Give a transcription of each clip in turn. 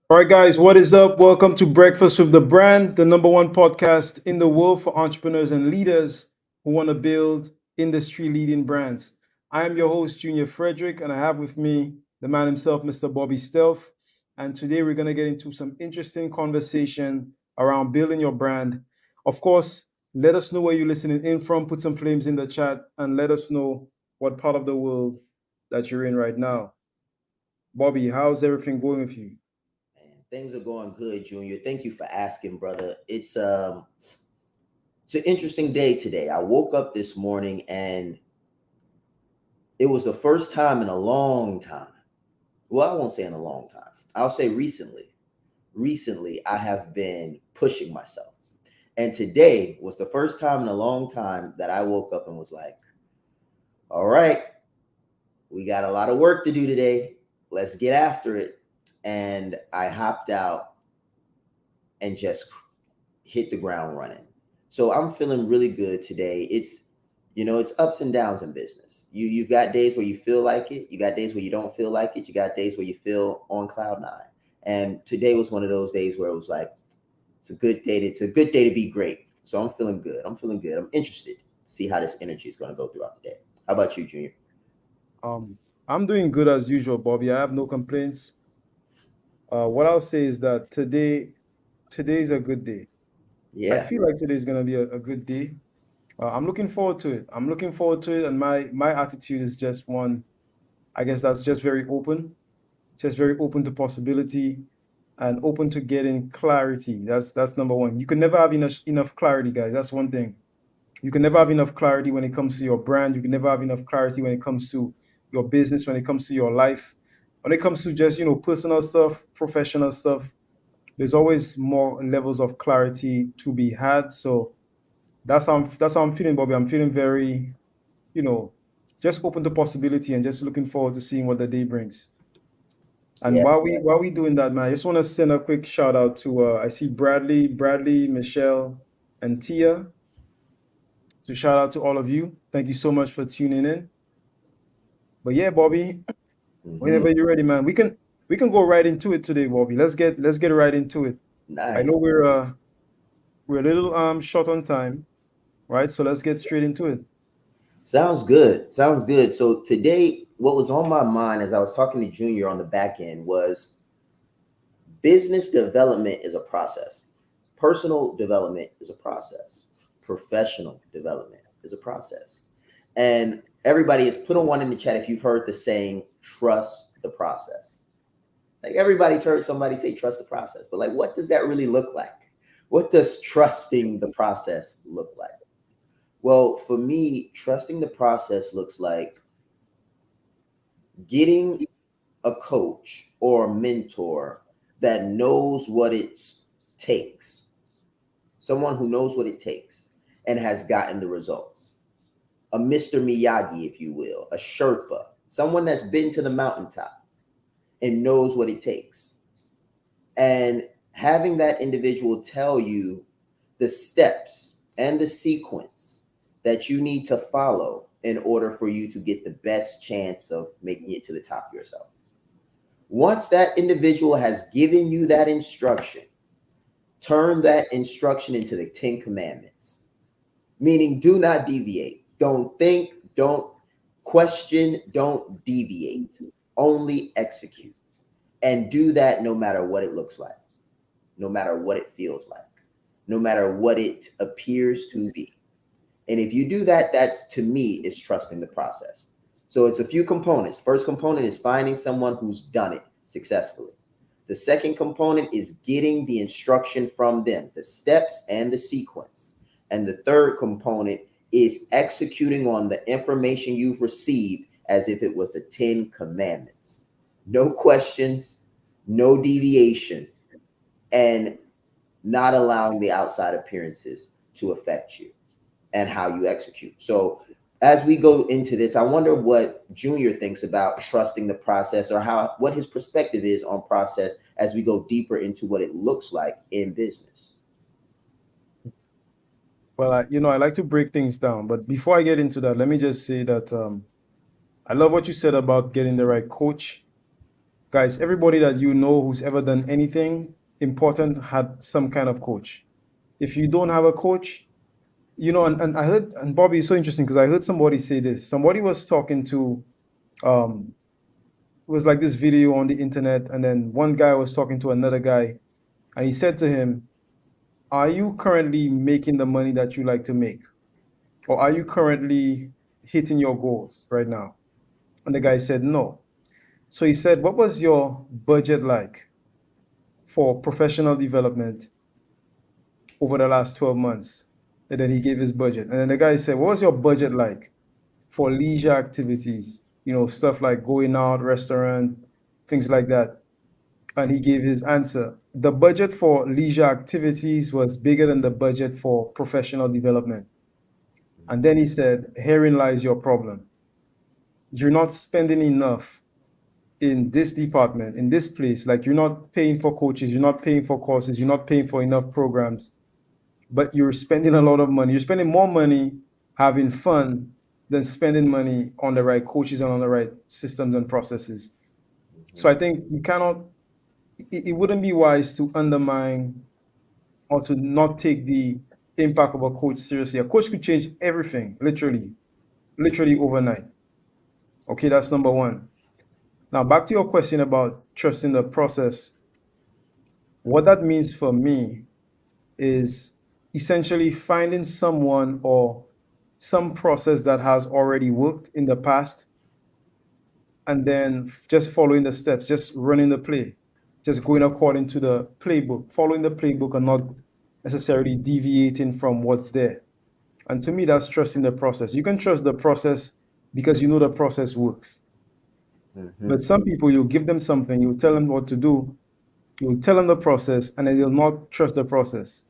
All right, guys, what is up? Welcome to Breakfast with the Brand, the number one podcast in the world for entrepreneurs and leaders who want to build industry leading brands. I am your host, Junior Frederick, and I have with me the man himself, Mr. Bobby Stealth. And today we're going to get into some interesting conversation around building your brand. Of course, let us know where you're listening in from. Put some flames in the chat and let us know what part of the world that you're in right now. Bobby, how's everything going with you? Man, things are going good, Junior. Thank you for asking, brother. It's an interesting day today. I woke up this morning and it was the first time in a long time. Well, I won't say in a long time. I'll say recently. Recently, I have been pushing myself. And today was the first time in a long time that I woke up and was like, all right, we got a lot of work to do today. Let's get after it. And I hopped out and just hit the ground running. So I'm feeling really good today. It's ups and downs in business. You've got days where you feel like it, you got days where you don't feel like it, you got days where you feel on cloud nine. And today was one of those days where it was like it's a good day to be great. So I'm feeling good. I'm feeling good. I'm interested to see how this energy is going to go throughout the day. How about you, Junior? Um, I'm doing good as usual, Bobby. I have no complaints. What I'll say is that today is a good day. I Yeah. feel like today is gonna be a good day. I'm looking forward to it. I'm looking forward to it, and my attitude is just one. I guess that's just very open to possibility, and open to getting clarity. That's number one. You can never have enough clarity, guys. That's one thing. You can never have enough clarity when it comes to your brand. You can never have enough clarity when it comes to your business, when it comes to your life, when it comes to just, personal stuff, professional stuff. There's always more levels of clarity to be had. So that's how I'm feeling, Bobby. I'm feeling very, you know, just open to possibility and just looking forward to seeing what the day brings. And Yeah. while we doing that, man, I just want to send a quick shout out to I see Bradley, Michelle, and Tia. So shout out to all of you. Thank you so much for tuning in. But yeah, Bobby, Hmm. whenever you're ready, man, we can go right into it today, Bobby. Let's get right into it. I Nice. know we're a little short on time, right? So let's get straight into it. Sounds good. Sounds good. So today, what was on my mind as I was talking to Junior on the back end was business development is a process. Personal development is a process. Professional development is a process. And everybody is put on one in the chat if you've heard the saying, trust the process. Like everybody's heard somebody say, trust the process. But like, what does that really look like? What does trusting the process look like? Well, for me, trusting the process looks like getting a coach or a mentor that knows what it takes, someone who knows what it takes and has gotten the results. A Mr. Miyagi, if you will, a Sherpa, someone that's been to the mountaintop and knows what it takes. And having that individual tell you the steps and the sequence that you need to follow in order for you to get the best chance of making it to the top yourself. Once that individual has given you that instruction, turn that instruction into the 10 commandments, meaning do not deviate. Don't think, don't question, don't deviate. Only execute. And do that no matter what it looks like, no matter what it feels like, no matter what it appears to be. And if you do that, that's to me is trusting the process. So it's a few components. First component is finding someone who's done it successfully. The second component is getting the instruction from them, the steps and the sequence. And the third component is executing on the information you've received as if it was the 10 commandments. No questions, no deviation, and not allowing the outside appearances to affect you and how you execute. So as we go into this, I wonder what Junior thinks about trusting the process or how what his perspective is on process as we go deeper into what it looks like in business. Well, I like to break things down, but before I get into that, let me just say that I love what you said about getting the right coach Guys, everybody that you know who's ever done anything important had some kind of coach. If you don't have a coach, and I heard, and Bobby, is so interesting because I heard somebody say this. Somebody was talking to, um, it was like this video on the internet, and then one guy was talking to another guy, and he said to him, "Are you currently making the money that you like to make? Or are you currently hitting your goals right now?" And the guy said, "No." So he said, "What was your budget like for professional development over the last 12 months?" And then he gave his budget. And then the guy said, "What was your budget like for leisure activities? Stuff like going out, restaurant, things like that." And he gave his answer. The budget for leisure activities was bigger than the budget for professional development. And then he said, "Herein lies your problem. You're not spending enough in this department, in this place. Like, you're not paying for coaches, you're not paying for courses, you're not paying for enough programs, but you're spending a lot of money. You're spending more money having fun than spending money on the right coaches and on the right systems and processes." So I think you cannot, it wouldn't be wise to undermine or to not take the impact of a coach seriously. A coach could change everything, literally overnight. Okay, that's number one. Now, back to your question about trusting the process. What that means for me is essentially finding someone or some process that has already worked in the past, and then just following the steps, just running the play, just going according to the playbook, following the playbook and not necessarily deviating from what's there. And to me, that's trusting the process. You can trust the process because you know the process works. Mm-hmm. But some people, you give them something, you tell them what to do, you tell them the process, and then they'll not trust the process.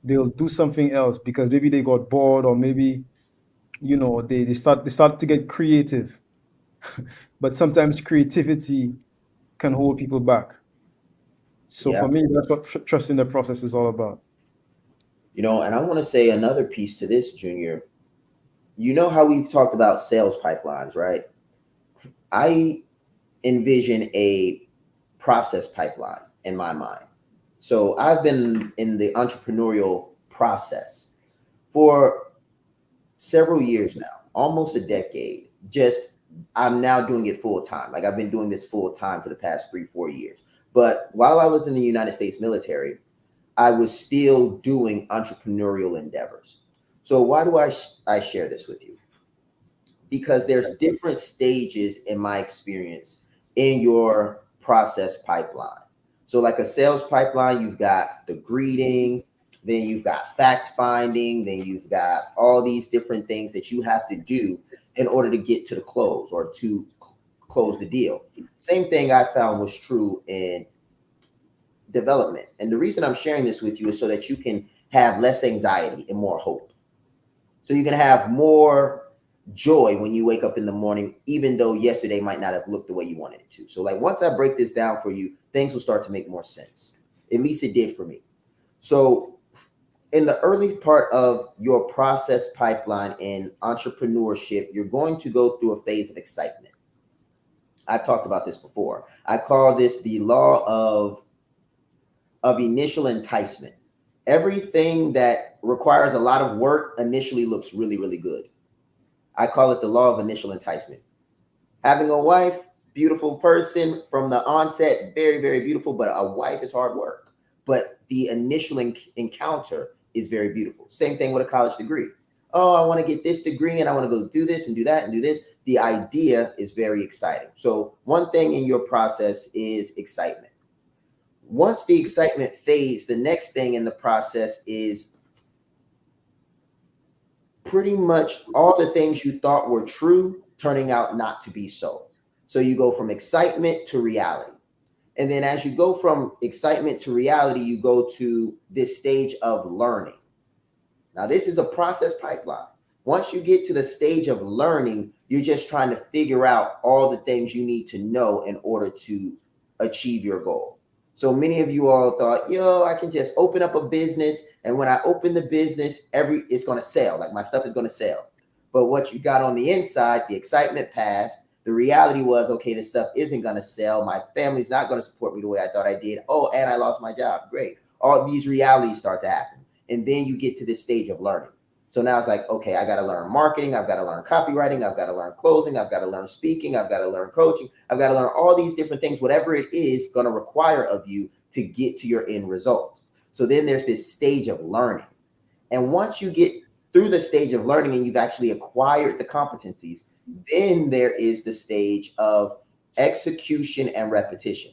They'll do something else because maybe they got bored, or maybe they start to get creative. But sometimes creativity can hold people back. So Yeah. for me, that's what trusting the process is all about. And I want to say another piece to this, Junior. You know how we've talked about sales pipelines, right? I envision a process pipeline in my mind. So I've been in the entrepreneurial process for several years now, almost a decade. Just I'm now doing it full time. Like I've been doing this full time for the past 3-4 years. But while I was in the United States military, I was still doing entrepreneurial endeavors. So why do I share this with you? Because there's different stages in my experience in your process pipeline. So like a sales pipeline, you've got the greeting, then you've got fact finding, then you've got all these different things that you have to do in order to get to the close or to close the deal. Same thing I found was true in development. And the reason I'm sharing this with you is so that you can have less anxiety and more hope. So you can have more joy when you wake up in the morning, even though yesterday might not have looked the way you wanted it to. So like once I break this down for you, things will start to make more sense. At least it did for me. So in the early part of your process pipeline in entrepreneurship, you're going to go through a phase of excitement. I've talked about this before. I call this the law of initial enticement. Everything that requires a lot of work initially looks really, really good. I call it the law of initial enticement. Having a wife, beautiful person from the onset, very, very beautiful, but a wife is hard work. But the initial encounter is very beautiful. Same thing with a college degree. Oh, I want to get this degree and I want to go do this and do that and do this. The idea is very exciting. So one thing in your process is excitement. Once the excitement fades, the next thing in the process is pretty much all the things you thought were true turning out not to be so. So you go from excitement to reality. And then as you go from excitement to reality, you go to this stage of learning. Now, this is a process pipeline. Once you get to the stage of learning, you're just trying to figure out all the things you need to know in order to achieve your goal. So many of you all thought, I can just open up a business, and when I open the business, it's going to sell. Like my stuff is going to sell. But what you got on the inside, the excitement passed, The reality was, okay, this stuff isn't going to sell. My family's not going to support me the way I thought I did. Oh, and I lost my job. Great. All these realities start to happen. And then you get to this stage of learning. So now it's like, okay, I got to learn marketing. I've got to learn copywriting. I've got to learn closing. I've got to learn speaking. I've got to learn coaching. I've got to learn all these different things, whatever it is going to require of you to get to your end result. So then there's this stage of learning. And once you get through the stage of learning and you've actually acquired the competencies, then there is the stage of execution and repetition.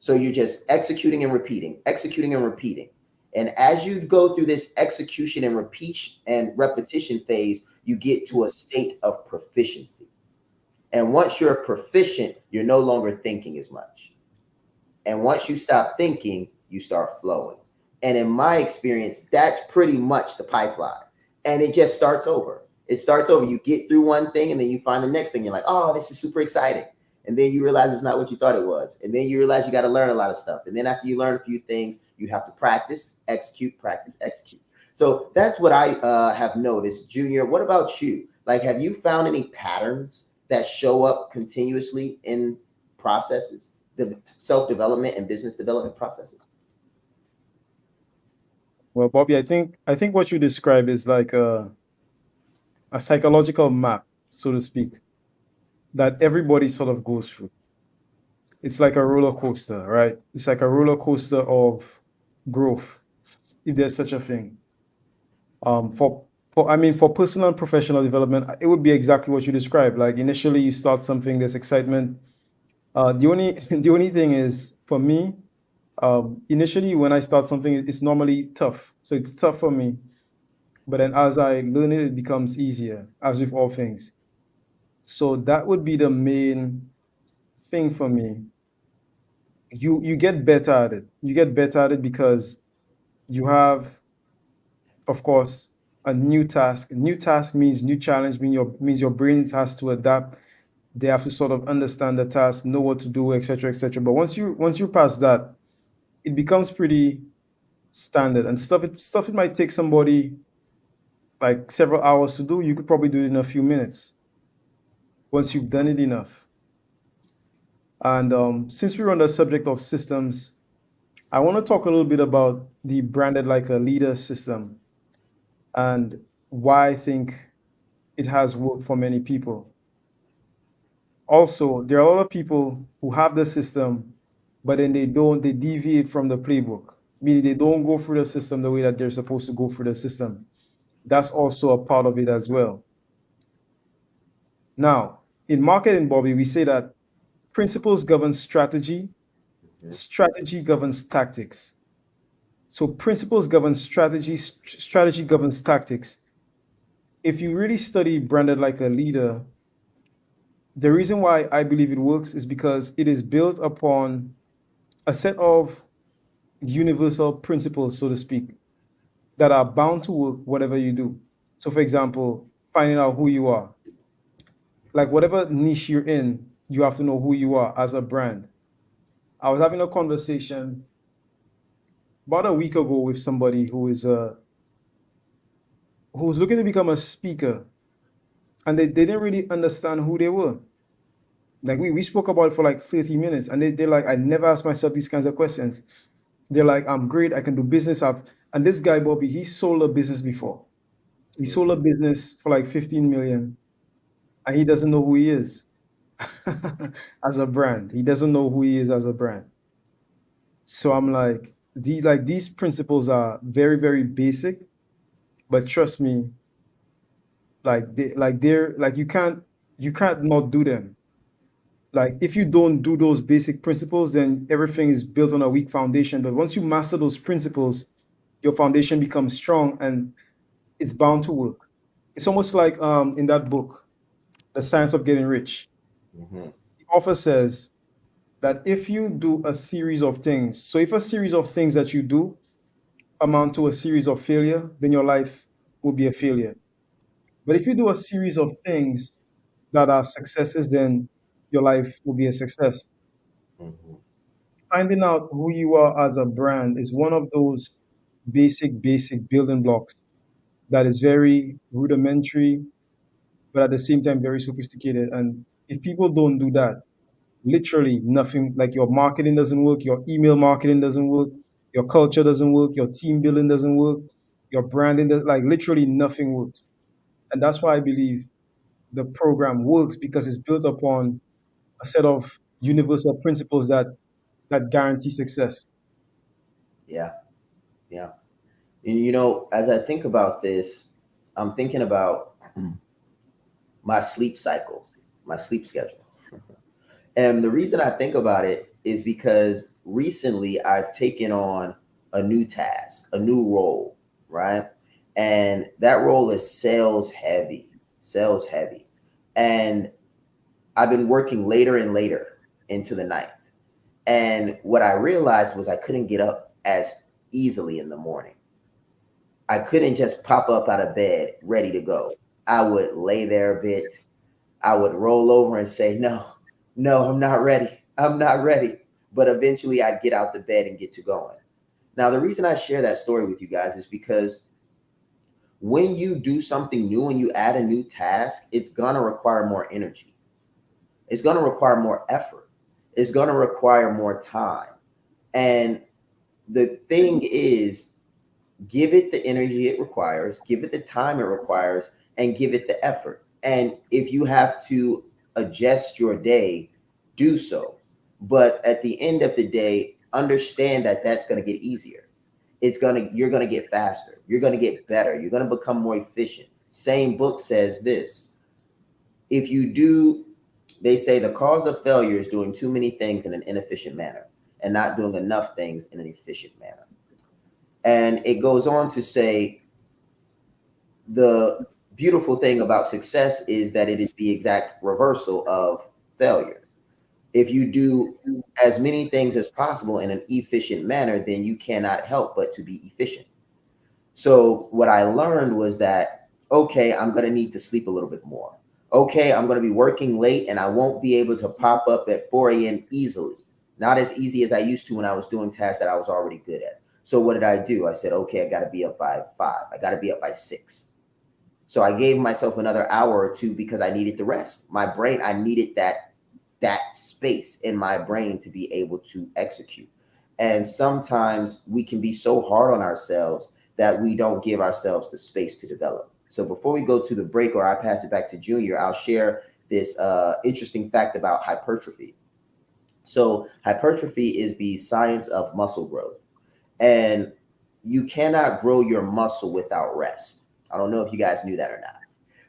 So you're just executing and repeating, executing and repeating. And as you go through this execution and repeat and repetition phase, you get to a state of proficiency. And once you're proficient, you're no longer thinking as much. And once you stop thinking, you start flowing. And in my experience, that's pretty much the pipeline. And it just starts over. It starts over. You get through one thing and then you find the next thing. You're like, oh, this is super exciting. And then you realize it's not what you thought it was. And then you realize you got to learn a lot of stuff. And then after you learn a few things, you have to practice, execute, practice, execute. So that's what I have noticed. Junior, what about you? Like, have you found any patterns that show up continuously in processes, the self-development and business development processes? Well, Bobby, I think what you describe is like a psychological map, so to speak, that everybody sort of goes through. It's like a roller coaster, right? It's like a roller coaster of growth, if there's such a thing. For I mean, for personal and professional development, it would be exactly what you described. Like initially, you start something, there's excitement. The only the only thing is for me, initially when I start something, it's normally tough. So it's tough for me. But then as I learn it, it becomes easier, as with all things. So that would be the main thing for me. You get better at it. You get better at it because you have, of course, a new task. A new task means new challenge, means your brain has to adapt. They have to sort of understand the task, know what to do, etc., etc. But once you pass that, it becomes pretty standard and stuff it might take somebody like several hours to do, you could probably do it in a few minutes once you've done it enough. And since we're on the subject of systems, I want to talk a little bit about the branded like a leader system and why I think it has worked for many people. Also, there are a lot of people who have the system, but then they deviate from the playbook, meaning they don't go through the system the way that they're supposed to go through the system. That's also a part of it as well. Now, in marketing, Bobby, we say that principles govern strategy, Mhm. strategy governs tactics. So principles govern strategy, strategy governs tactics. If you really study branded like a leader, the reason why I believe it works is because it is built upon a set of universal principles, so to speak, that are bound to work whatever you do. So, for example, finding out who you are, like whatever niche you're in, you have to know who you are as a brand. I was having a conversation about a week ago with somebody who was looking to become a speaker, and they didn't really understand who they were. Like we spoke about it for like 30 minutes, and they're like, I never asked myself these kinds of questions. They're like, I'm great, I can do business. And this guy, Bobby, he sold a business before. He sold a Mhm. business for like 15 million, and he doesn't know who he is as a brand. He doesn't know who he is as a brand. So I'm like, these principles are very, very basic, but trust me, they're like you can't not do them. Like if you don't do those basic principles, then everything is built on a weak foundation. But once you master those principles, your foundation becomes strong and it's bound to work. It's almost like in that book, The Science of Getting Rich. Mhm. The author says that if you do a series of things, so if a series of things that you do amount to a series of failure, then your life will be a failure. But if you do a series of things that are successes, then your life will be a success. Mhm. Finding out who you are as a brand is one of those basic building blocks that is very rudimentary, but at the same time very sophisticated. And If people don't do that, literally nothing, like your marketing doesn't work, your email marketing doesn't work, your culture doesn't work, your team building doesn't work, your branding does, like literally nothing works. And that's why I believe the program works, because it's built upon a set of universal principles that guarantee success. Yeah, yeah. And you know, as I think about this, I'm thinking about my sleep cycle, my sleep schedule. And the reason I think about it is because recently I've taken on a new task, a new role, right? And that role is sales heavy. And I've been working later and later into the night. And what I realized was I couldn't get up as easily in the morning. I couldn't just pop up out of bed ready to go. I would lay there a bit. I would roll over and say, no, no, I'm not ready. I'm not ready. But eventually I'd get out the bed and get to going. Now, the reason I share that story with you guys is because when you do something new and you add a new task, it's going to require more energy. It's going to require more effort. It's going to require more time. And the thing is, give it the energy it requires, give it the time it requires, and give it the effort. And if you have to adjust your day, do so. But at the end of the day, understand that that's going to get easier. You're going to get faster. You're going to get better. You're going to become more efficient. Same book says this. If you do, they say the cause of failure is doing too many things in an inefficient manner and not doing enough things in an efficient manner. And it goes on to say the beautiful thing about success is that it is the exact reversal of failure. If you do as many things as possible in an efficient manner, then you cannot help but to be efficient. So what I learned was that, okay, I'm going to need to sleep a little bit more. Okay, I'm going to be working late and I won't be able to pop up at 4 a.m. easily. Not as easy as I used to when I was doing tasks that I was already good at. So what did I do? I said, okay, I got to be up by 5. I got to be up by 6. So I gave myself another hour or two because I needed the rest. My brain, I needed that space in my brain to be able to execute. And sometimes we can be so hard on ourselves that we don't give ourselves the space to develop. So before we go to the break, or I pass it back to Junior, I'll share this interesting fact about hypertrophy. So hypertrophy is the science of muscle growth. And you cannot grow your muscle without rest. I don't know if you guys knew that or not.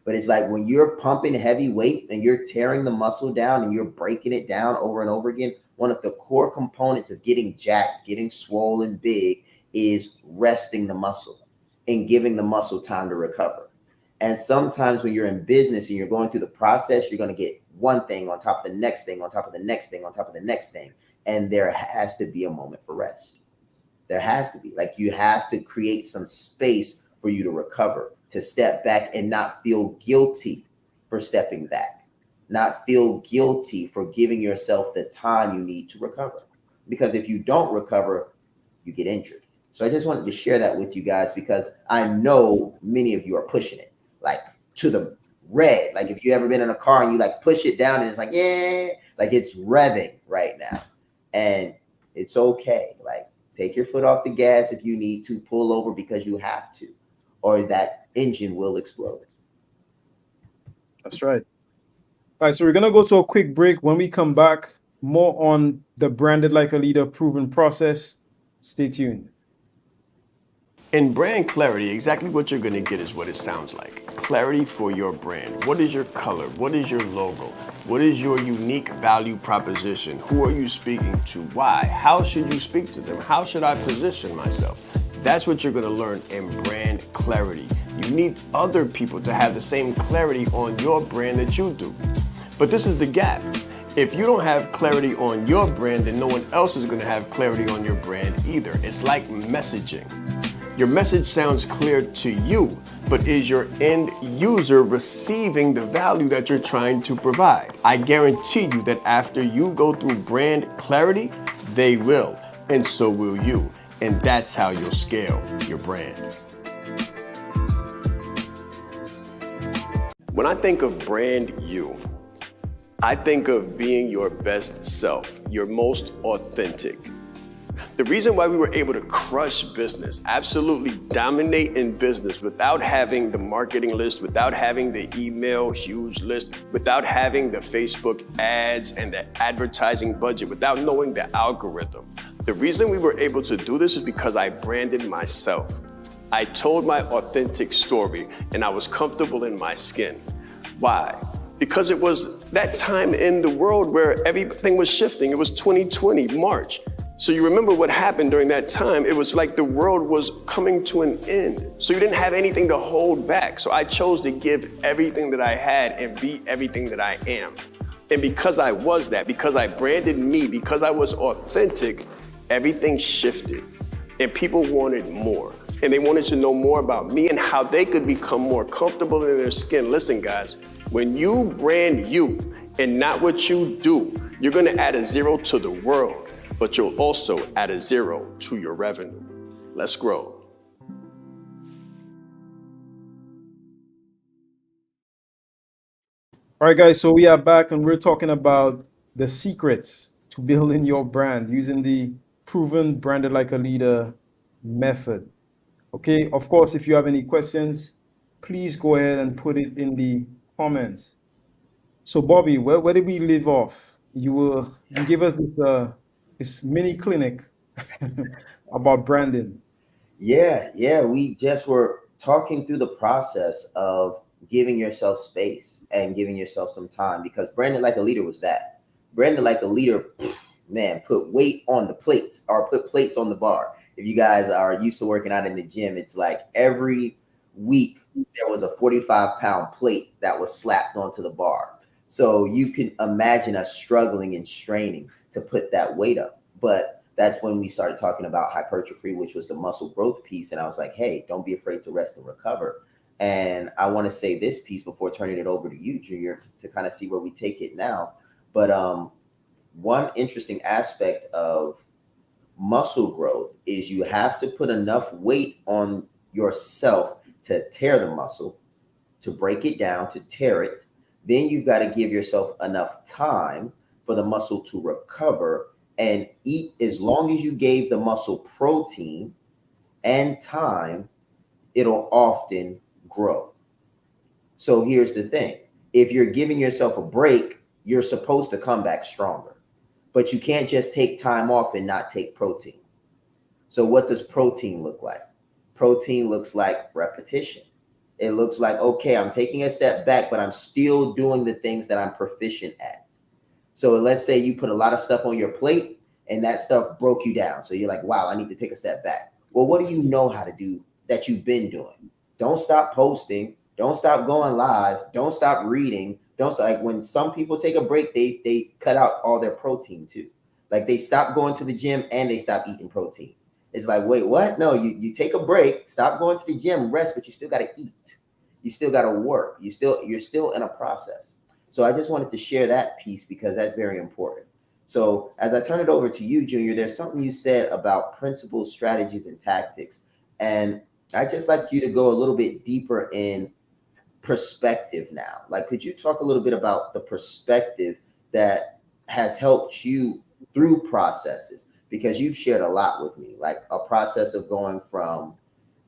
But it's like when you're pumping heavy weight and you're tearing the muscle down and you're breaking it down over and over again, one of the core components of getting jacked, getting swollen big is resting the muscle and giving the muscle time to recover. And sometimes when you're in business and you're going through the process, you're going to get one thing on top of the next thing, on top of the next thing, on top of the next thing. And there has to be a moment for rest. There has to be. Like, you have to create some space for you to recover, to step back and not feel guilty for stepping back, not feel guilty for giving yourself the time you need to recover. Because if you don't recover, you get injured. So I just wanted to share that with you guys because I know many of you are pushing it like to the red. Like if you ever been in a car and you like push it down and it's like, yeah, like it's revving right now. And it's okay. Like, take your foot off the gas if you need to, pull over because you have to, or that engine will explode. That's right. All right, so we're gonna go to a quick break. When we come back, more on the branded like a leader proven process. Stay tuned. In brand clarity, exactly what you're going to get is what it sounds like. Clarity for your brand. What is your color? What is your logo? What is your unique value proposition? Who are you speaking to? Why? How should you speak to them? How should I position myself? That's what you're going to learn in brand clarity. You need other people to have the same clarity on your brand that you do. But this is the gap. If you don't have clarity on your brand, then no one else is going to have clarity on your brand either. It's like messaging. Your message sounds clear to you, but is your end user receiving the value that you're trying to provide? I guarantee you that after you go through brand clarity, they will, and so will you. And that's how you'll scale your brand. When I think of brand you, I think of being your best self, your most authentic. The reason why we were able to crush business, absolutely dominate in business without having the marketing list, without having the email huge list, without having the Facebook ads and the advertising budget, without knowing the algorithm. The reason we were able to do this is because I branded myself. I told my authentic story and I was comfortable in my skin. Why? Because it was that time in the world where everything was shifting. It was 2020, March. So you remember what happened during that time. It was like the world was coming to an end. So you didn't have anything to hold back. So I chose to give everything that I had and be everything that I am. And because I was that, because I branded me, because I was authentic, everything shifted. And people wanted more. And they wanted to know more about me and how they could become more comfortable in their skin. Listen, guys, when you brand you and not what you do, you're gonna add a zero to the world, but you'll also add a zero to your revenue. Let's grow. All right, guys, so we are back and we're talking about the secrets to building your brand using the proven branded like a leader method. Okay, of course, if you have any questions, please go ahead and put it in the comments. So, Bobby, where did we leave off? You gave us this mini clinic about branding. Yeah, we just were talking through the process of giving yourself space and giving yourself some time, because Brandon like a leader was that. Brandon like a leader, man, put weight on the plates or put plates on the bar. If you guys are used to working out in the gym, it's like every week there was a 45-pound plate that was slapped onto the bar. So you can imagine us struggling and straining to put that weight up. But that's when we started talking about hypertrophy, which was the muscle growth piece. And I was like, hey, don't be afraid to rest and recover. And I want to say this piece before turning it over to you, Junior, to kind of see where we take it now. But one interesting aspect of muscle growth is you have to put enough weight on yourself to tear the muscle, to break it down, to tear it. Then you've got to give yourself enough time for the muscle to recover and eat. As long as you gave the muscle protein and time, it'll often grow. So here's the thing. If you're giving yourself a break, you're supposed to come back stronger. But you can't just take time off and not take protein. So what does protein look like? Protein looks like repetition. It looks like, okay, I'm taking a step back, but I'm still doing the things that I'm proficient at. So let's say you put a lot of stuff on your plate and that stuff broke you down. So you're like, wow, I need to take a step back. Well, what do you know how to do that you've been doing? Don't stop posting. Don't stop going live. Don't stop reading. Don't stop. Like when some people take a break, they cut out all their protein too. Like they stop going to the gym and they stop eating protein. It's like, wait, what? No, you take a break, stop going to the gym, rest, but you still got to eat. You still got to work. You're still in a process. So I just wanted to share that piece because that's very important. So as I turn it over to you, Junior, there's something you said about principles, strategies, and tactics. And I'd just like you to go a little bit deeper in perspective now. Like, could you talk a little bit about the perspective that has helped you through processes? Because you've shared a lot with me, like a process of going from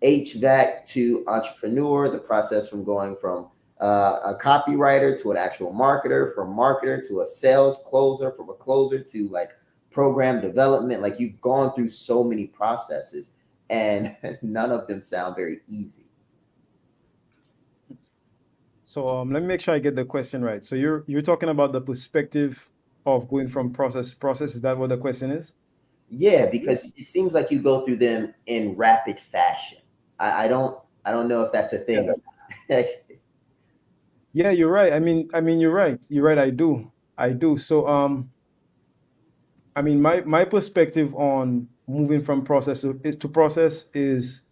HVAC to entrepreneur, the process from going from a copywriter to an actual marketer, from marketer to a sales closer, from a closer to like program development. Like you've gone through so many processes and none of them sound very easy. So let me make sure I get the question right. So you're talking about the perspective of going from process to process. Is that what the question is? Yeah, because it seems like you go through them in rapid fashion. I don't know if that's a thing. Yeah. Yeah, you're right. I mean, you're right. You're right. I do. So I mean, my perspective on moving from process to process is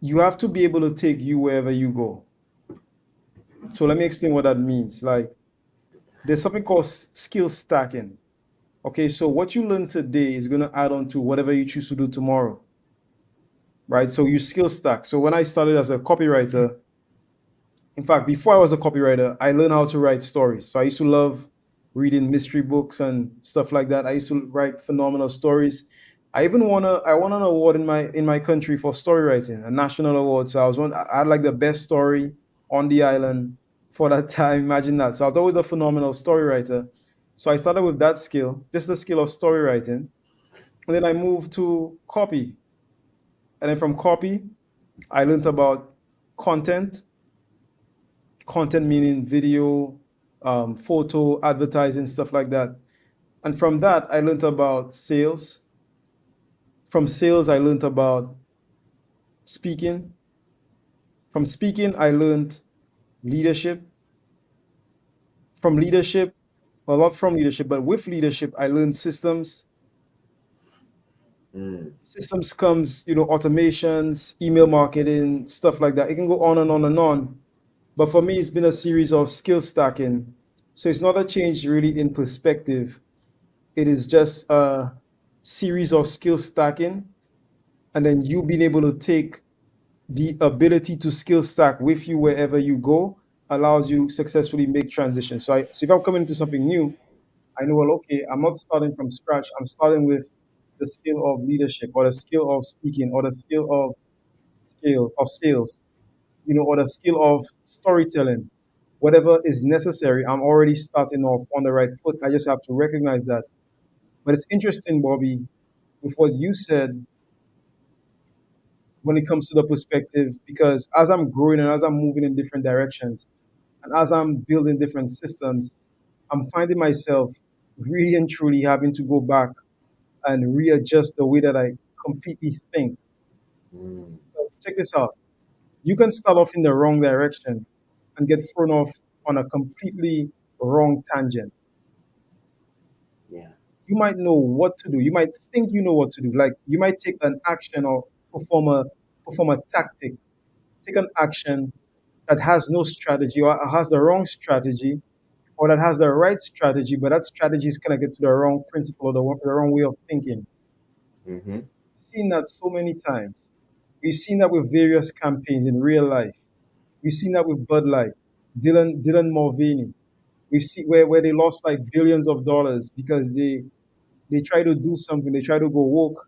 you have to be able to take you wherever you go. So let me explain what that means. Like there's something called skill stacking. Okay, so what you learn today is going to add on to whatever you choose to do tomorrow, right? So you skill stack. So when I started as a copywriter, In fact, before I was a copywriter, I learned how to write stories. So I used to love reading mystery books and stuff like that. I used to write phenomenal stories. I won an award in my country for story writing, a national award. So I had like the best story on the island for that time. Imagine that. So I was always a phenomenal story writer. So I started with that skill, just the skill of story writing. And then I moved to copy. And then from copy, I learned about content, content meaning video, photo, advertising, stuff like that. And from that, I learned about sales. From sales, I learned about speaking. From speaking, I learned leadership. From leadership, well, not from leadership, but with leadership, I learned systems. Mm. Systems comes, automations, email marketing, stuff like that. It can go on and on and on. But for me, it's been a series of skill stacking. So it's not a change really in perspective. It is just a series of skill stacking, and then you being able to take the ability to skill stack with you wherever you go allows you to successfully make transitions. So if I'm coming into something new, I know, well, okay, I'm not starting from scratch. I'm starting with the skill of leadership or the skill of speaking or the skill of sales, or the skill of storytelling. Whatever is necessary, I'm already starting off on the right foot. I just have to recognize that. But it's interesting, Bobby, with what you said when it comes to the perspective, because as I'm growing and as I'm moving in different directions and as I'm building different systems, I'm finding myself really and truly having to go back and readjust the way that I completely think. Mm. So check this out. You can start off in the wrong direction and get thrown off on a completely wrong tangent. Yeah. You might know what to do. You might think you know what to do. Like you might take an action or perform a perform a tactic, take an action that has no strategy or has the wrong strategy or that has the right strategy, but that strategy is connected to the wrong principle or the wrong way of thinking. Mm-hmm. We've seen that so many times. We've seen that with various campaigns in real life. We've seen that with Bud Light, Dylan Mulvaney. We've seen where they lost like billions of dollars because they try to do something, they try to go woke,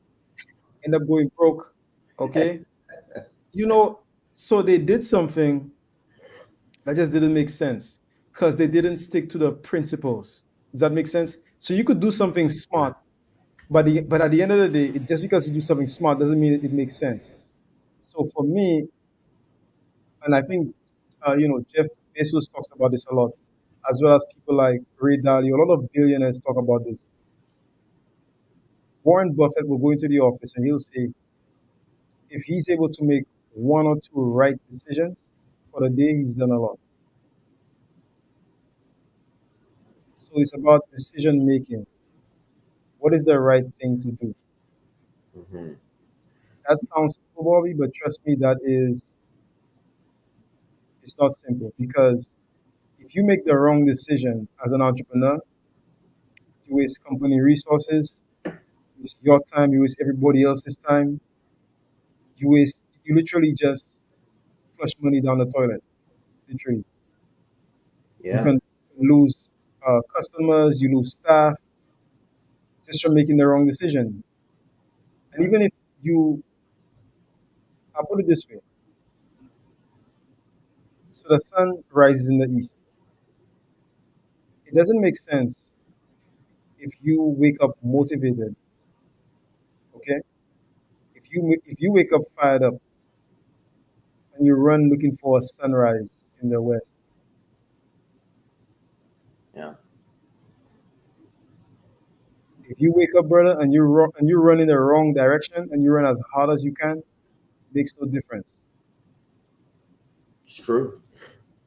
end up going broke. Okay? You know, so they did something that just didn't make sense because they didn't stick to the principles. Does that make sense? So you could do something Yeah. smart, but at the end of the day, just because you do something smart doesn't mean it makes sense. So for me, and I think Jeff Bezos talks about this a lot, as well as people like Ray Dalio. A lot of billionaires talk about this. Warren Buffett will go into the office and he'll say, if he's able to make one or two right decisions for the day, he's done a lot. So it's about decision making. What is the right thing to do? Mm-hmm. That sounds simple, Bobby, but trust me, it's not simple because if you make the wrong decision as an entrepreneur, you waste company resources, you waste your time, you waste everybody else's time, you literally just flush money down the toilet. Literally, you Yeah. can lose customers, you lose staff just from making the wrong decision. And even if you, I'll put it this way: so the sun rises in the east. It doesn't make sense if you wake up motivated, okay? If you wake up fired up and you run looking for a sunrise in the west, Yeah. if you wake up, brother, and you run in the wrong direction and you run as hard as you can, makes no difference. It's true.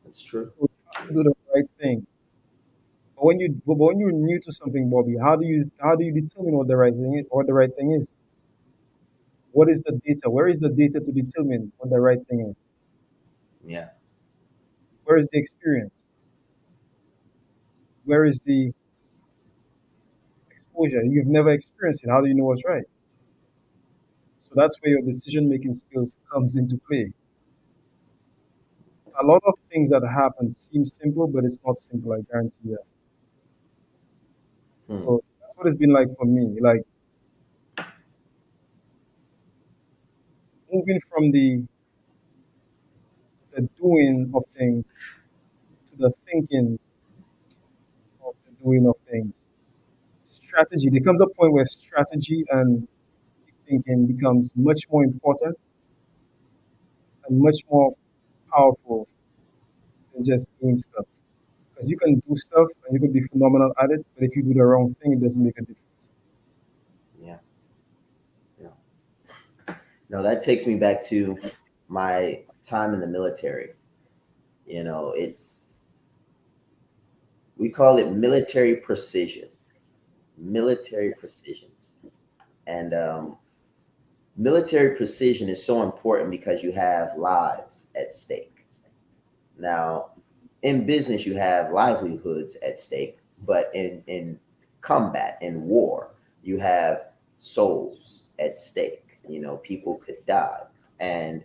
It's true. So you have to do the right thing. But when you're new to something, Bobby, how do you determine what the right thing is? What the right thing is? What is the data? Where is the data to determine what the right thing is? Yeah. Where is the experience? Where is the exposure? You've never experienced it. How do you know what's right? So that's where your decision making skills comes into play. a lot of things that happen seem simple, but it's not simple, I guarantee you. Hmm. So that's what it's been like for me. Like moving from the doing of things to the thinking of the doing of things. Strategy. There comes a point where strategy and thinking becomes much more important and much more powerful than just doing stuff. Because you can do stuff and you can be phenomenal at it, but if you do the wrong thing, it doesn't make a difference. Yeah. Yeah. No, that takes me back to my time in the military. It's we call it military precision. Military precision. And military precision is so important because you have lives at stake. Now, in business, you have livelihoods at stake, but in combat, in war, you have souls at stake. People could die. And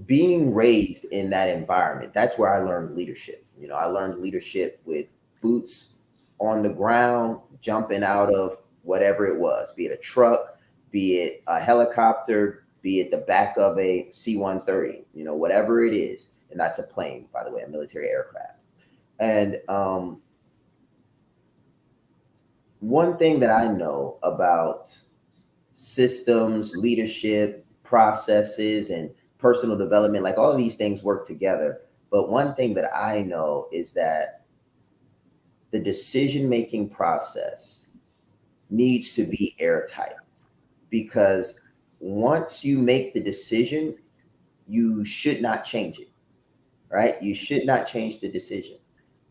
being raised in that environment, that's where I learned leadership. I learned leadership with boots on the ground, jumping out of whatever it was, be it a truck, be it a helicopter, be it the back of a C-130, whatever it is. And that's a plane, by the way, a military aircraft. And one thing that I know about systems, leadership, processes, and personal development, like all of these things work together. But one thing that I know is that the decision making process needs to be airtight, because once you make the decision, you should not change it, right? You should not change the decision.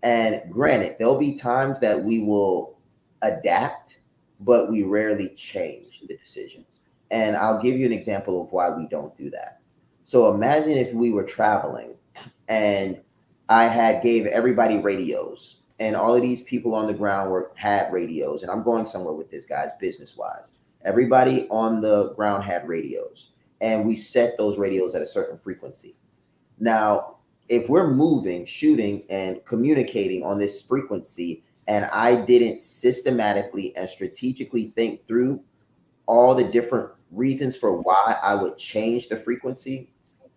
And granted, there'll be times that we will adapt, but we rarely change the decision. And I'll give you an example of why we don't do that. So imagine if we were traveling and I had gave everybody radios, and all of these people on the ground had radios, and I'm going somewhere with this, guys, business wise. Everybody on the ground had radios, and we set those radios at a certain frequency. Now, if we're moving, shooting, and communicating on this frequency, and I didn't systematically and strategically think through all the different reasons for why I would change the frequency,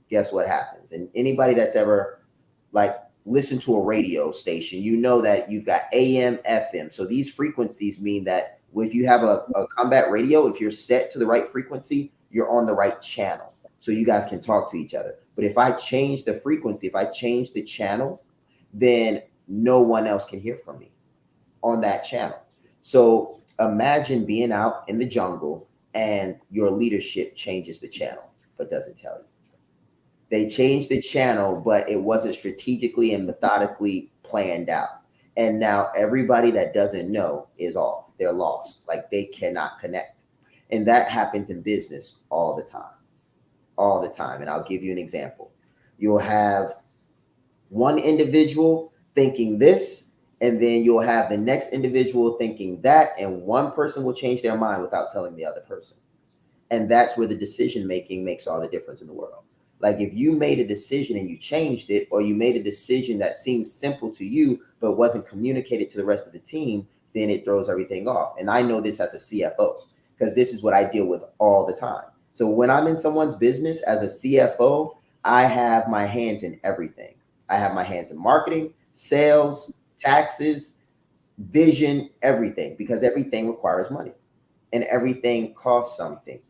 guess what happens? And anybody that's ever like listened to a radio station, you know that you've got AM, FM. So these frequencies mean that if you have a combat radio, if you're set to the right frequency, you're on the right channel. So you guys can talk to each other. But if I change the frequency, if I change the channel, then no one else can hear from me on that channel. So imagine being out in the jungle and your leadership changes the channel, but doesn't tell you. They changed the channel, but it wasn't strategically and methodically planned out. And now everybody that doesn't know is off. They're lost. Like they cannot connect. And that happens in business all the time. All the time. And I'll give you an example. You'll have one individual thinking this, and then you'll have the next individual thinking that, and one person will change their mind without telling the other person. And that's where the decision making makes all the difference in the world. Like if you made a decision and you changed it, or you made a decision that seemed simple to you but wasn't communicated to the rest of the team, then it throws everything off. And I know this as a CFO because this is what I deal with all the time. So when I'm in someone's business as a CFO, I have my hands in everything. I have my hands in marketing, sales, taxes, vision, everything, because everything requires money and everything costs something: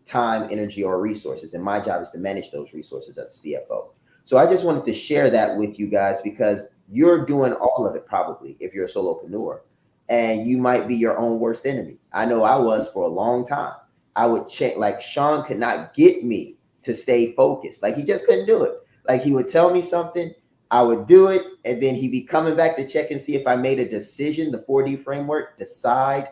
time, energy, or resources. And my job is to manage those resources as a CFO. So I just wanted to share that with you guys because you're doing all of it probably if you're a solopreneur, and you might be your own worst enemy. I know I was for a long time. I would check, like Shaan could not get me to stay focused. Like he just couldn't do it. Like he would tell me something, I would do it, and then he'd be coming back to check and see if I made a decision. The 4D framework, decide.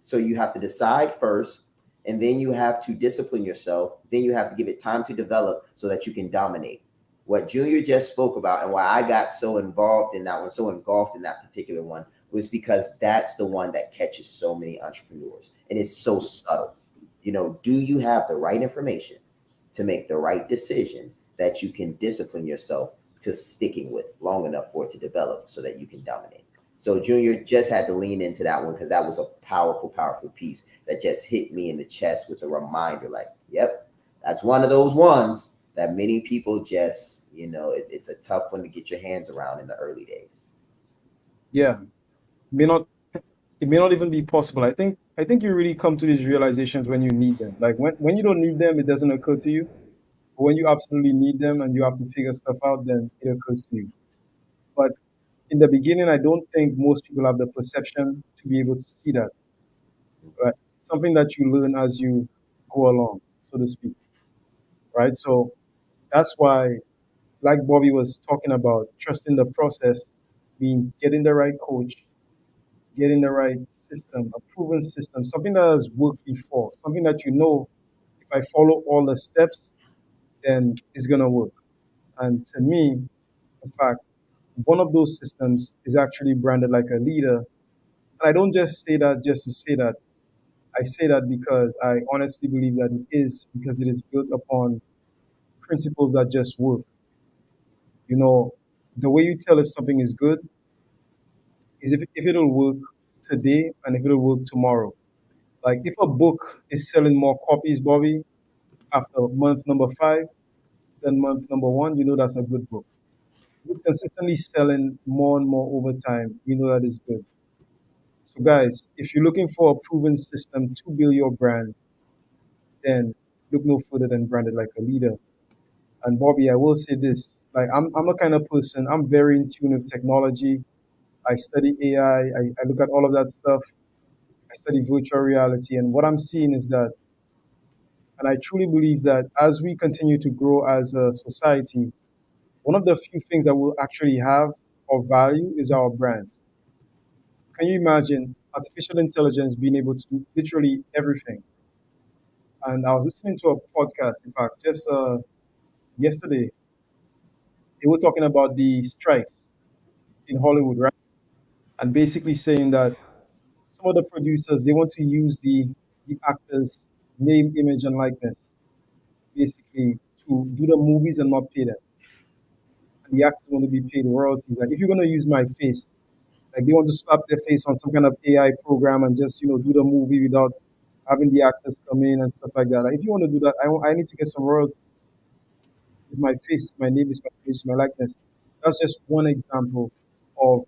So you have to decide first, and then you have to discipline yourself. Then you have to give it time to develop so that you can dominate. What Junior just spoke about and why I got so involved in that one, so engulfed in that particular one, was because that's the one that catches so many entrepreneurs. And it's so subtle. Do you have the right information to make the right decision that you can discipline yourself to sticking with long enough for it to develop so that you can dominate. So Junior just had to lean into that one because that was a powerful, powerful piece that just hit me in the chest with a reminder like, yep, that's one of those ones that many people just, it's a tough one to get your hands around in the early days. Yeah, may not it may not even be possible. I think you really come to these realizations when you need them. Like when you don't need them, it doesn't occur to you. But when you absolutely need them and you have to figure stuff out, then it occurs to you. But in the beginning, I don't think most people have the perception to be able to see that. Right? Something that you learn as you go along, so to speak. Right? So that's why, like Bobby was talking about, trusting the process means getting the right coach, getting the right system, a proven system, something that has worked before, something that if I follow all the steps, then it's gonna work. And to me, in fact, one of those systems is actually branded like a leader. And I don't just say that just to say that. I say that because I honestly believe that it is, because it is built upon principles that just work. You know, the way you tell if something is good is if it'll work today and if it'll work tomorrow. Like if a book is selling more copies, Bobby, after month number 5 than month number 1, you know that's a good book. If it's consistently selling more and more over time, you know that is good. So guys, if you're looking for a proven system to build your brand, then look no further than branded like a leader. And Bobby, I will say this, like I'm a kind of person, I'm very in tune with technology. I study AI, I look at all of that stuff. I study virtual reality. And what I'm seeing is that, and I truly believe that as we continue to grow as a society, one of the few things that we'll actually have of value is our brands. Can you imagine artificial intelligence being able to do literally everything? And I was listening to a podcast, in fact, just yesterday. They were talking about the strikes in Hollywood, right? And basically saying that some of the producers, they want to use the actors' name, image, and likeness, basically, to do the movies and not pay them. And the actors want to be paid royalties. Like if you're gonna use my face, like they want to slap their face on some kind of AI program and just do the movie without having the actors come in and stuff like that. Like if you want to do that, I need to get some royalties. This is my face, it's my name, it's my face, my likeness. That's just one example of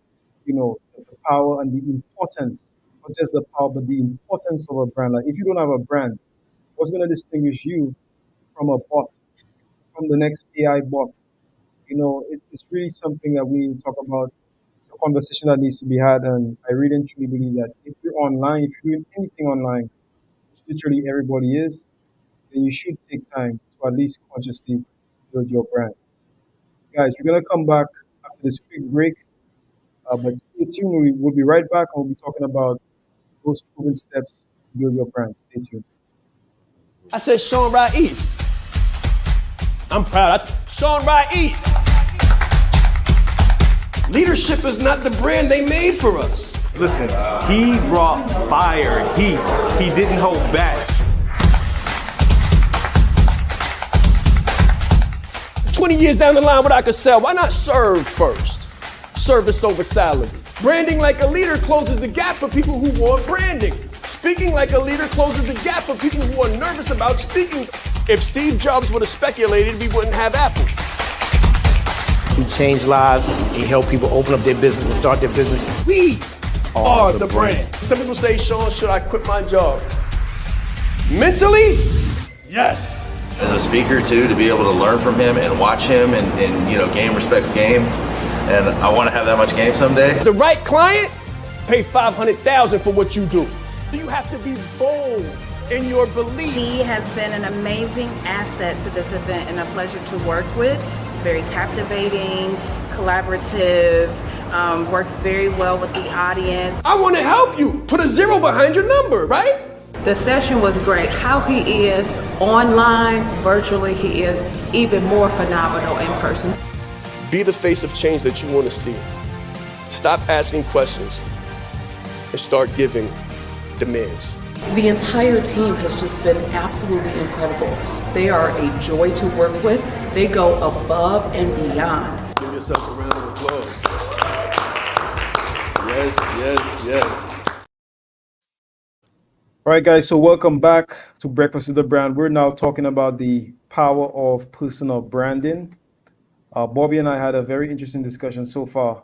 the power and the importance, not just the power, but the importance of a brand. Like if you don't have a brand, what's gonna distinguish you from a bot, from the next AI bot? It's really something that we need to talk about. It's a conversation that needs to be had, and I really and truly believe that if you're online, if you're doing anything online, which literally everybody is, then you should take time to at least consciously build your brand. Guys, we're gonna come back after this quick break, but stay tuned. We'll be right back, and we'll be talking about those proven steps to build your brand. Stay tuned. I said Shaan right east. I'm proud. I said Shaan right east. Leadership is not the brand they made for us. Listen, he brought fire and heat. He didn't hold back. 20 years down the line, what I could sell, why not serve first? Service over salary. Branding like a leader closes the gap for people who want branding. Speaking like a leader closes the gap for people who are nervous about speaking. If Steve Jobs would have speculated, we wouldn't have Apple. He changed lives. He helped people open up their business and start their business. We are the brand. Some people say, Shaan, should I quit my job? Mentally, yes. As a speaker too, to be able to learn from him and watch him and game respects game. And I want to have that much game someday. The right client, pay $500,000 for what you do. You have to be bold in your beliefs. He has been an amazing asset to this event and a pleasure to work with. Very captivating, collaborative, worked very well with the audience. I want to help you. Put a 0 behind your number, right? The session was great. How he is online, virtually, he is even more phenomenal in person. Be the face of change that you want to see. Stop asking questions and start giving demands. The entire team has just been absolutely incredible. They are a joy to work with. They go above and beyond. Give yourself a round of applause. Yes, yes, yes. All right, guys, so welcome back to Breakfast with the Brand. We're now talking about the power of personal branding. Bobby and I had a very interesting discussion so far,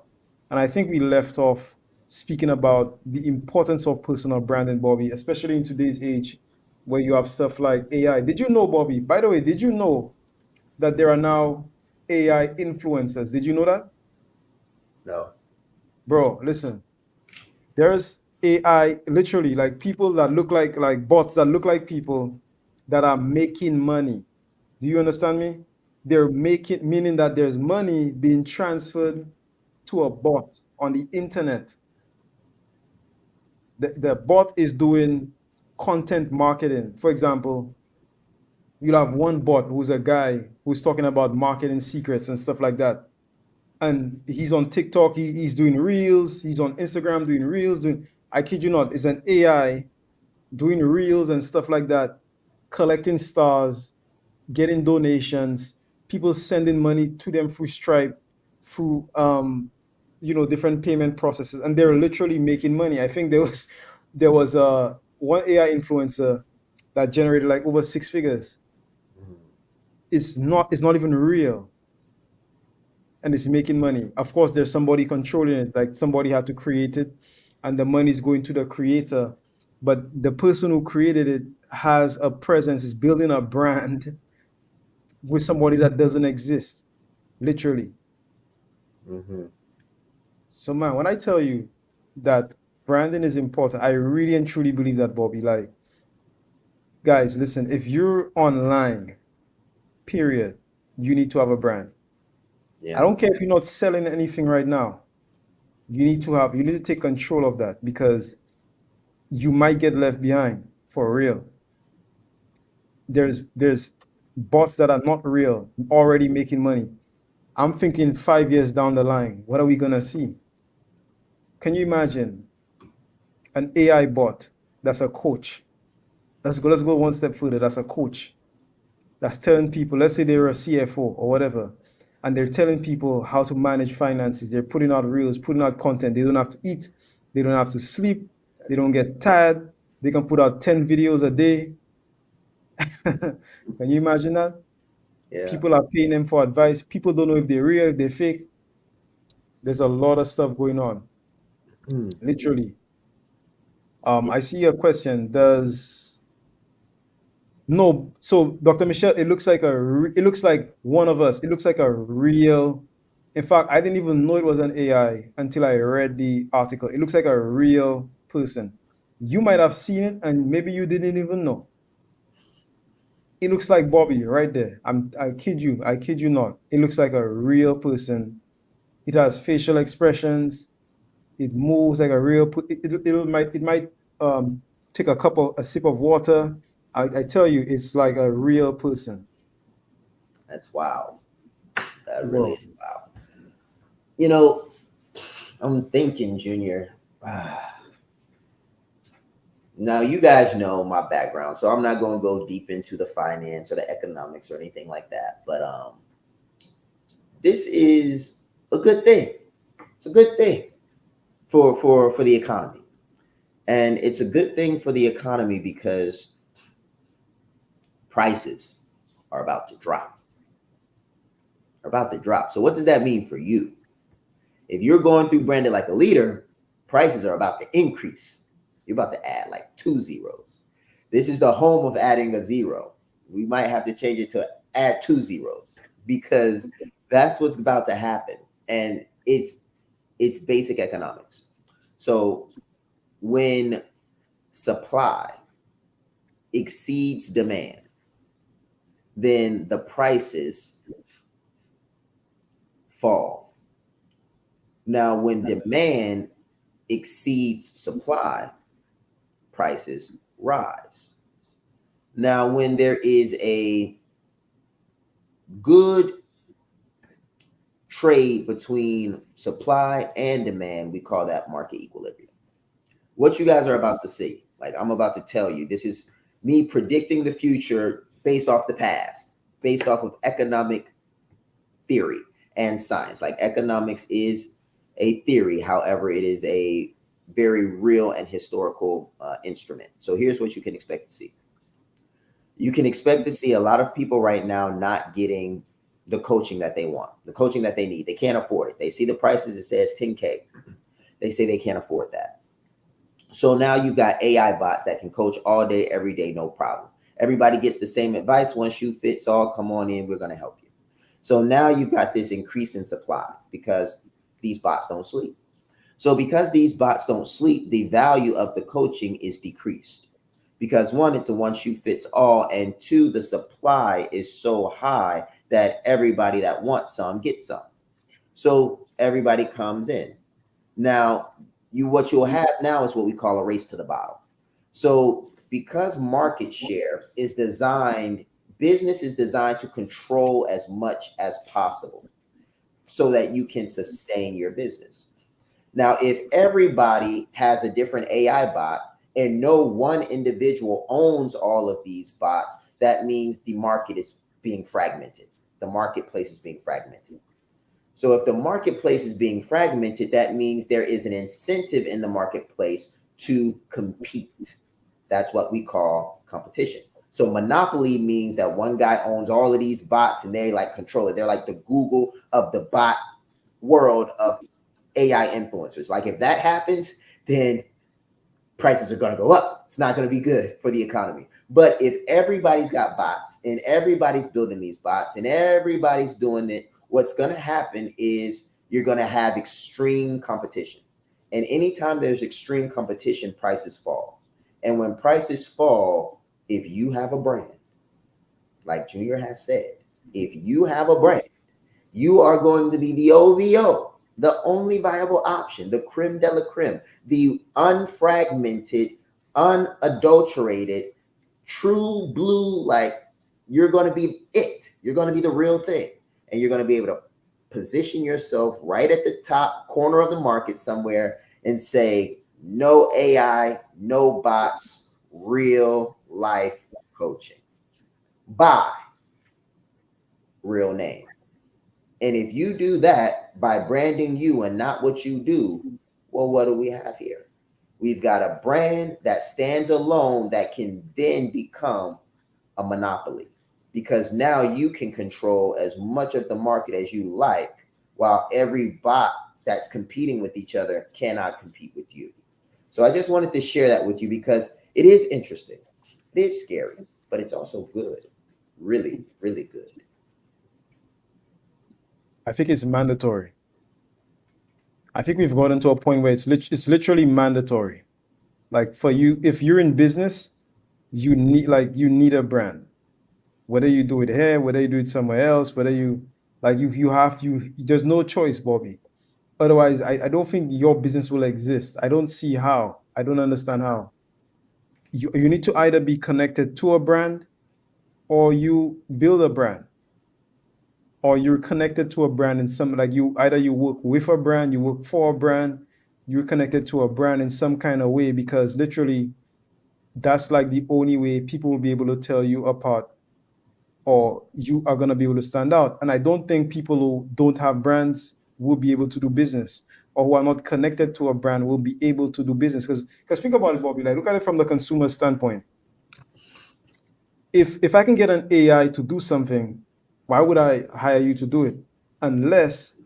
and I think we left off speaking about the importance of personal branding, Bobby, especially in today's age where you have stuff like AI. Did you know, Bobby, by the way, did you know that there are now AI influencers? Did you know that? No. Bro, listen, there's AI, literally, like people that look like bots that look like people that are making money. Do you understand me? They're making, meaning that there's money being transferred to a bot on the internet. The bot is doing content marketing. For example, you'll have one bot who's a guy who's talking about marketing secrets and stuff like that. And he's on TikTok, he's doing reels, he's on Instagram doing reels, doing, I kid you not, it's an AI doing reels and stuff like that, collecting stars, getting donations, people sending money to them through Stripe, through different payment processes, and they're literally making money. I think there was one AI influencer that generated like over six figures. It's not even real, and it's making money. Of course, there's somebody controlling it, like somebody had to create it, and the money is going to the creator. But the person who created it has a presence, is building a brand with somebody that doesn't exist, literally. Mm-hmm. So, man, when I tell you that branding is important, I really and truly believe that, Bobby. Like, guys, listen, if you're online, period, you need to have a brand. I Yeah. don't care if you're not selling anything right now. You need to take control of that because you might get left behind for real. There's bots that are not real already making money. I'm thinking 5 years down the line, what are we gonna see? Can you imagine an AI bot that's a coach? Let's go one step further. That's a coach that's telling people, let's say they're a CFO or whatever, and they're telling people how to manage finances. They're putting out reels, putting out content. They don't have to eat, they don't have to sleep, they don't get tired. They can put out 10 videos a day. Can you imagine that? Yeah. People are paying them for advice. People don't know if they're real, if they're fake. There's a lot of stuff going on, Mm. literally. I see a question. No, so Dr. Michelle, it looks like one of us. It looks like a real. In fact, I didn't even know it was an AI until I read the article. It looks like a real person. You might have seen it and maybe you didn't even know. It looks like Bobby right there. I kid you not. It looks like a real person. It has facial expressions. It moves like a real. It might take a sip of water. I tell you, it's like a real person, That's wow. That really bro. is wow. You know, I'm thinking, Junior. Now, you guys know my background, so I'm not going to go deep into the finance or the economics or anything like that. But this is a good thing. It's a good thing for the economy, and it's a good thing for the economy because prices are about to drop. Are about to drop. So, what does that mean for you? If you're going through branded like a leader, prices are about to increase. You're about to add like 2 zeros. This is the home of adding a zero. We might have to change it to add 2 zeros because that's what's about to happen. And it's basic economics. So when supply exceeds demand, then the prices fall. Now, when demand exceeds supply, prices rise. Now, when there is a good trade between supply and demand, we call that market equilibrium. What you guys are about to see, like I'm about to tell you, this is me predicting the future based off the past, based off of economic theory and science. Like economics is a theory, however, it is a very real and historical instrument. So here's what you can expect to see. You can expect to see a lot of people right now not getting the coaching that they want, the coaching that they need. They can't afford it. They see the prices, it says 10K. They say they can't afford that. So now you've got AI bots that can coach all day, every day, no problem. Everybody gets the same advice. One shoe fits all. Come on in. We're going to help you. So now you've got this increase in supply because these bots don't sleep. So because these bots don't sleep, the value of the coaching is decreased because one, it's a one shoe fits all, and two, the supply is so high that everybody that wants some gets some. So everybody comes in. Now, what you'll have now is what we call a race to the bottom. So because market share is designed, business is designed to control as much as possible so that you can sustain your business. Now, if everybody has a different AI bot and no one individual owns all of these bots, that means the market is being fragmented. The marketplace is being fragmented. So if the marketplace is being fragmented, that means there is an incentive in the marketplace to compete. That's what we call competition. So monopoly means that one guy owns all of these bots and they like control it. They're like the Google of the bot world of AI influencers. Like if that happens, then prices are going to go up. It's not going to be good for the economy. But if everybody's got bots and everybody's building these bots and everybody's doing it, what's going to happen is you're going to have extreme competition. And anytime there's extreme competition, prices fall. And when prices fall, if you have a brand, like Junior has said, if you have a brand, you are going to be the OVO, the only viable option, the creme de la creme, the unfragmented, unadulterated, true blue, like you're going to be it. You're going to be the real thing. And you're going to be able to position yourself right at the top corner of the market somewhere and say, no AI, no bots, real life coaching. By real name. And if you do that by branding you and not what you do, well, what do we have here? We've got a brand that stands alone that can then become a monopoly because now you can control as much of the market as you like, while every bot that's competing with each other cannot compete with you. So I just wanted to share that with you because it is interesting. It is scary, but it's also good. Really, really good. I think it's mandatory. I think we've gotten to a point where it's literally mandatory. Like for you, if you're in business, you need a brand. Whether you do it here, whether you do it somewhere else, whether you like you have you there's no choice, Bobby. Otherwise, I don't think your business will exist. I don't see how. I don't understand how. You need to either be connected to a brand or you build a brand or you're connected to a brand in some like you either you work with a brand, you work for a brand, you're connected to a brand in some kind of way because literally that's like the only way people will be able to tell you apart or you are going to be able to stand out. And I don't think people who don't have brands will be able to do business or who are not connected to a brand will be able to do business. Because think about it, Bobby, like look at it from the consumer standpoint. If I can get an AI to do something, why would I hire you to do it? Unless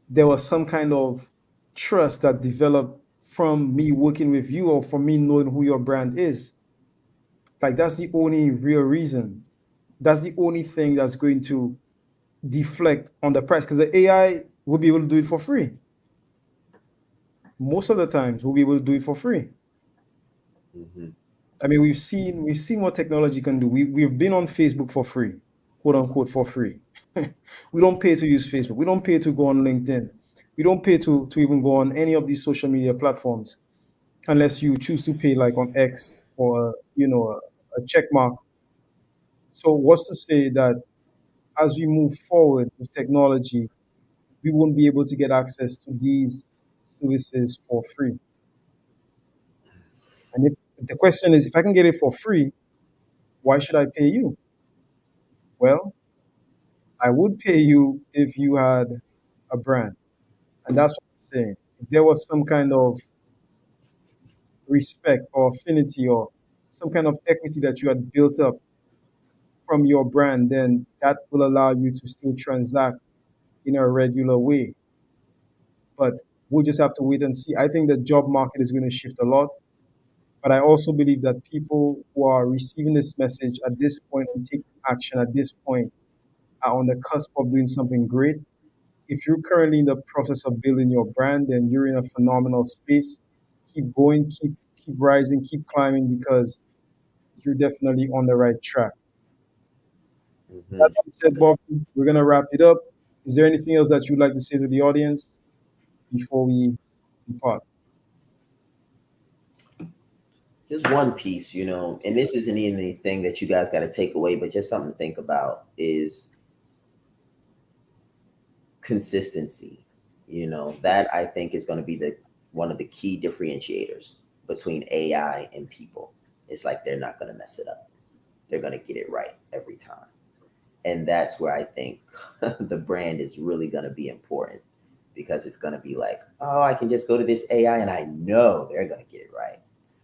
there was some kind of trust that developed from me working with you or from me knowing who your brand is. Like that's the only real reason. That's the only thing that's going to deflect on the price because the AI will be able to do it for free. Most of the times, we'll be able to do it for free. Mm-hmm. I mean, we've seen what technology can do. We've been on Facebook for free, quote unquote, for free. We don't pay to use Facebook. We don't pay to go on LinkedIn. We don't pay to even go on any of these social media platforms unless you choose to pay like on X or a check mark. So what's to say that as we move forward with technology, we won't be able to get access to these services for free? The question is, if I can get it for free, why should I pay you? Well, I would pay you if you had a brand. And that's what I'm saying. If there was some kind of respect or affinity or some kind of equity that you had built up from your brand, then that will allow you to still transact in a regular way. But we'll just have to wait and see. I think the job market is going to shift a lot. But I also believe that people who are receiving this message at this point and taking action at this point are on the cusp of doing something great. If you're currently in the process of building your brand, then you're in a phenomenal space. Keep going, keep rising, keep climbing because you're definitely on the right track. That being said, Bob, we're gonna wrap it up. Is there anything else that you'd like to say to the audience before we depart? Just one piece, and this isn't even anything that you guys got to take away, but just something to think about is consistency. That I think is going to be the one of the key differentiators between AI and people. It's like they're not going to mess it up. They're going to get it right every time. And that's where I think the brand is really going to be important, because it's going to be like, oh, I can just go to this AI and I know they're going to get it right.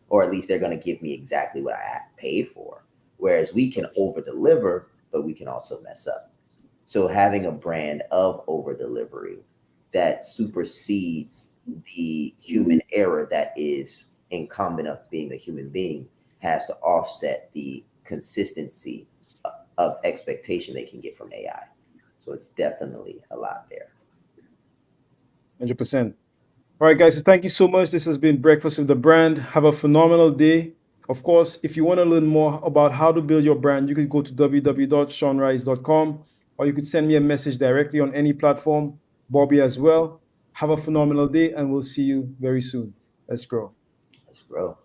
Or at least they're going to give me exactly what I paid for. Whereas we can over deliver, but we can also mess up. So having a brand of over delivery that supersedes the human error that is incumbent of being a human being has to offset the consistency of expectation they can get from AI. So it's definitely a lot there. 100%. All right, guys. So thank you so much. This has been Breakfast with the Brand. Have a phenomenal day. Of course, if you want to learn more about how to build your brand, you can go to www.shaanrice.com, or you could send me a message directly on any platform. Bobby as well. Have a phenomenal day, and we'll see you very soon. Let's grow. Let's grow.